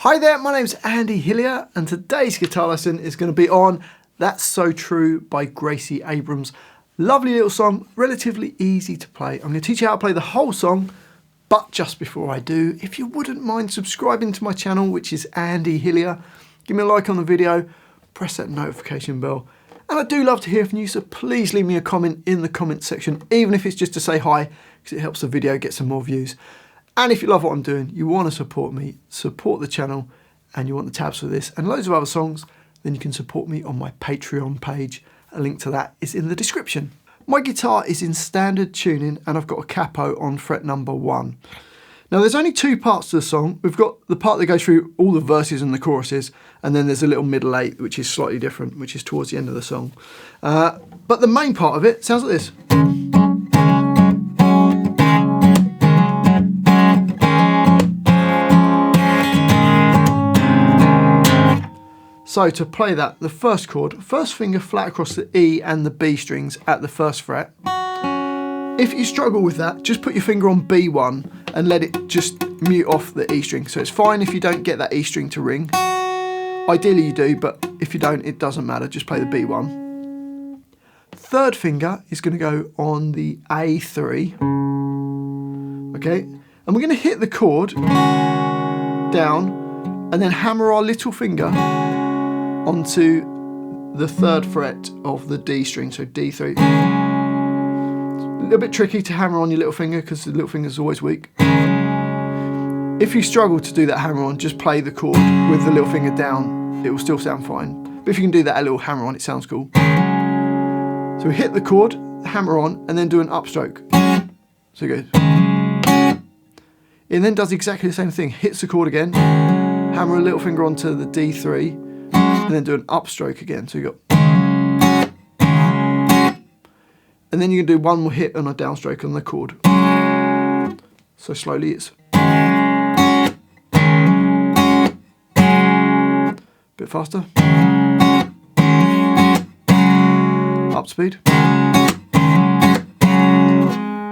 Hi there, my name's Andy Hillier and today's guitar lesson is going to be on That's So True by Gracie Abrams. Lovely little song, relatively easy to play. I'm going to teach you how to play the whole song, but just before I do, if you wouldn't mind subscribing to my channel, which is Andy Hillier, give me a like on the video, press that notification bell. And I do love to hear from you, so please leave me a comment in the comment section, even if it's just to say hi, because it helps the video get some more views. And if you love what I'm doing, you want to support me, support the channel, and you want the tabs for this and loads of other songs, then you can support me on my Patreon page. A link to that is in the description. My guitar is in standard tuning and I've got a capo on fret number 1. Now there's only two parts to the song. We've got the part that goes through all the verses and the choruses, and then there's a little middle 8 which is slightly different, which is towards the end of the song. But the main part of it sounds like this. So to play that, the first chord, first finger flat across the E and the B strings at the first fret. If you struggle with that, just put your finger on B1 and let it just mute off the E string. So it's fine if you don't get that E string to ring. Ideally you do, but if you don't, it doesn't matter, just play the B1. Third finger is going to go on the A3. Okay, and we're going to hit the chord down and then hammer our little finger onto the third fret of the D string, so D3. A little bit tricky to hammer on your little finger because the little finger is always weak. If you struggle to do that hammer on, just play the chord with the little finger down. It will still sound fine. But if you can do that a little hammer on, it sounds cool. So we hit the chord, hammer on, and then do an upstroke. So it goes. It then does exactly the same thing. Hits the chord again, hammer a little finger onto the D3, and then do an upstroke again. So you got, and then you can do one more hit and a downstroke on the chord. So slowly it's a bit faster. Up speed.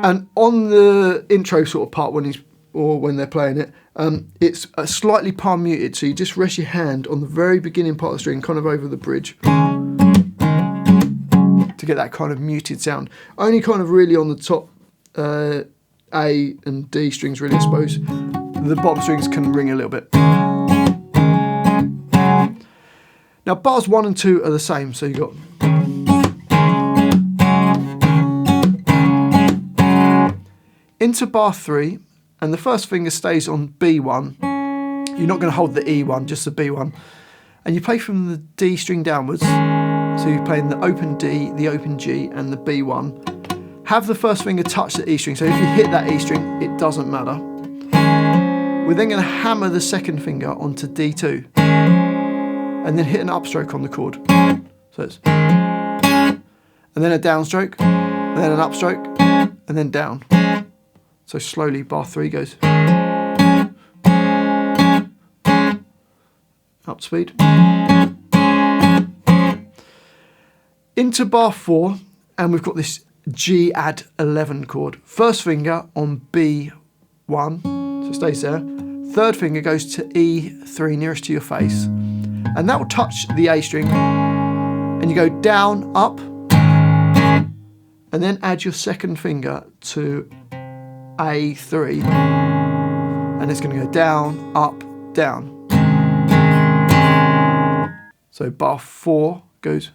And on the intro sort of part when they're playing it, it's slightly palm muted, so you just rest your hand on the very beginning part of the string, kind of over the bridge, to get that kind of muted sound. Only kind of really on the top A and D strings really exposed. The bottom strings can ring a little bit. Now bars 1 and 2 are the same, so you got into bar 3, and the first finger stays on B1. You're not going to hold the E1, just the B1. And you play from the D string downwards. So you're playing the open D, the open G, and the B1. Have the first finger touch the E string. So if you hit that E string, it doesn't matter. We're then going to hammer the second finger onto D2. And then hit an upstroke on the chord. So it's, and then a downstroke, and then an upstroke, and then down. So slowly, bar 3 goes up speed. Into bar 4, and we've got this G add 11 chord. First finger on B1, so it stays there. Third finger goes to E3 nearest to your face, and that will touch the A string. And you go down, up, and then add your second finger to A3, and it's going to go down, up, down. So bar 4 goes.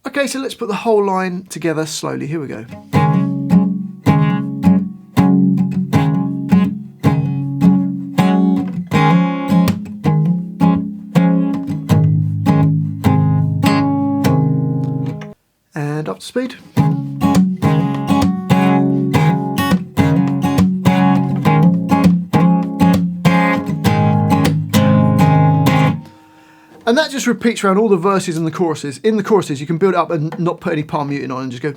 Okay, so let's put the whole line together slowly. Here we go. And up to speed. And that just repeats around all the verses and the choruses. In the choruses, you can build it up and not put any palm muting on and just go.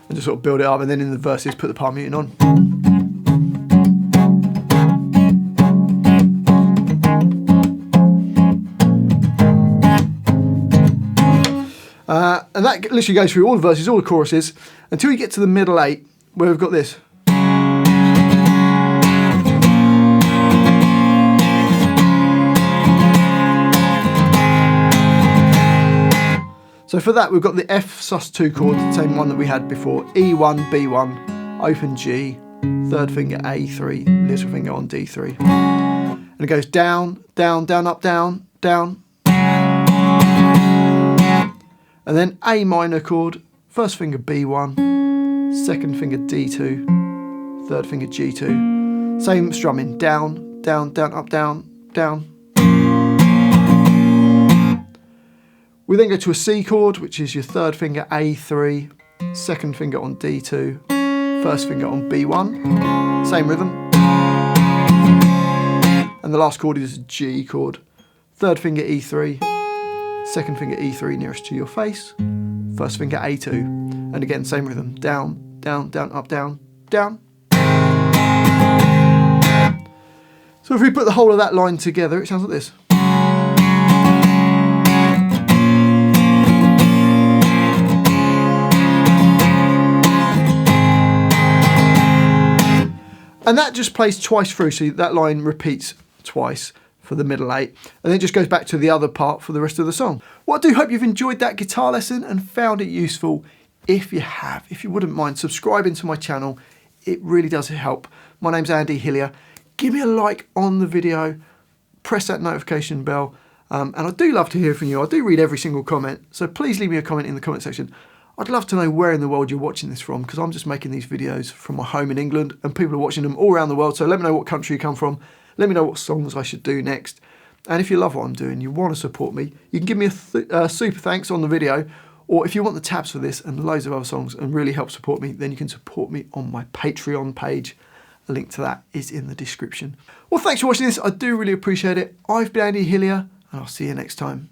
And just sort of build it up, and then in the verses, put the palm muting on. that literally goes through all the verses, all the choruses, until you get to the middle 8, where we've got this. So for that, we've got the F sus2 chord, the same one that we had before. E1, B1, open G, third finger A3, little finger on D3. And it goes down, down, down, up, down, down. And then A minor chord, first finger B1, second finger D2, third finger G2. Same strumming, down, down, down, up, down, down. We then go to a C chord, which is your third finger A3, second finger on D2, first finger on B1, same rhythm. And the last chord is a G chord, third finger E3, second finger E3 nearest to your face, first finger A2, and again same rhythm, down, down, down, up, down, down. So if we put the whole of that line together, it sounds like this. And that just plays twice through, so that line repeats twice for the middle 8, and then it just goes back to the other part for the rest of the song. Well, I do hope you've enjoyed that guitar lesson and found it useful. If you have, if you wouldn't mind subscribing to my channel, it really does help. My name's Andy Hillier. Give me a like on the video, press that notification bell, and I do love to hear from you. I do read every single comment, so please leave me a comment in the comment section. I'd love to know where in the world you're watching this from, because I'm just making these videos from my home in England and people are watching them all around the world. So let me know what country you come from. Let me know what songs I should do next. And if you love what I'm doing, you want to support me, you can give me a super thanks on the video. Or if you want the tabs for this and loads of other songs and really help support me, then you can support me on my Patreon page. A link to that is in the description. Well, thanks for watching this. I do really appreciate it. I've been Andy Hillier and I'll see you next time.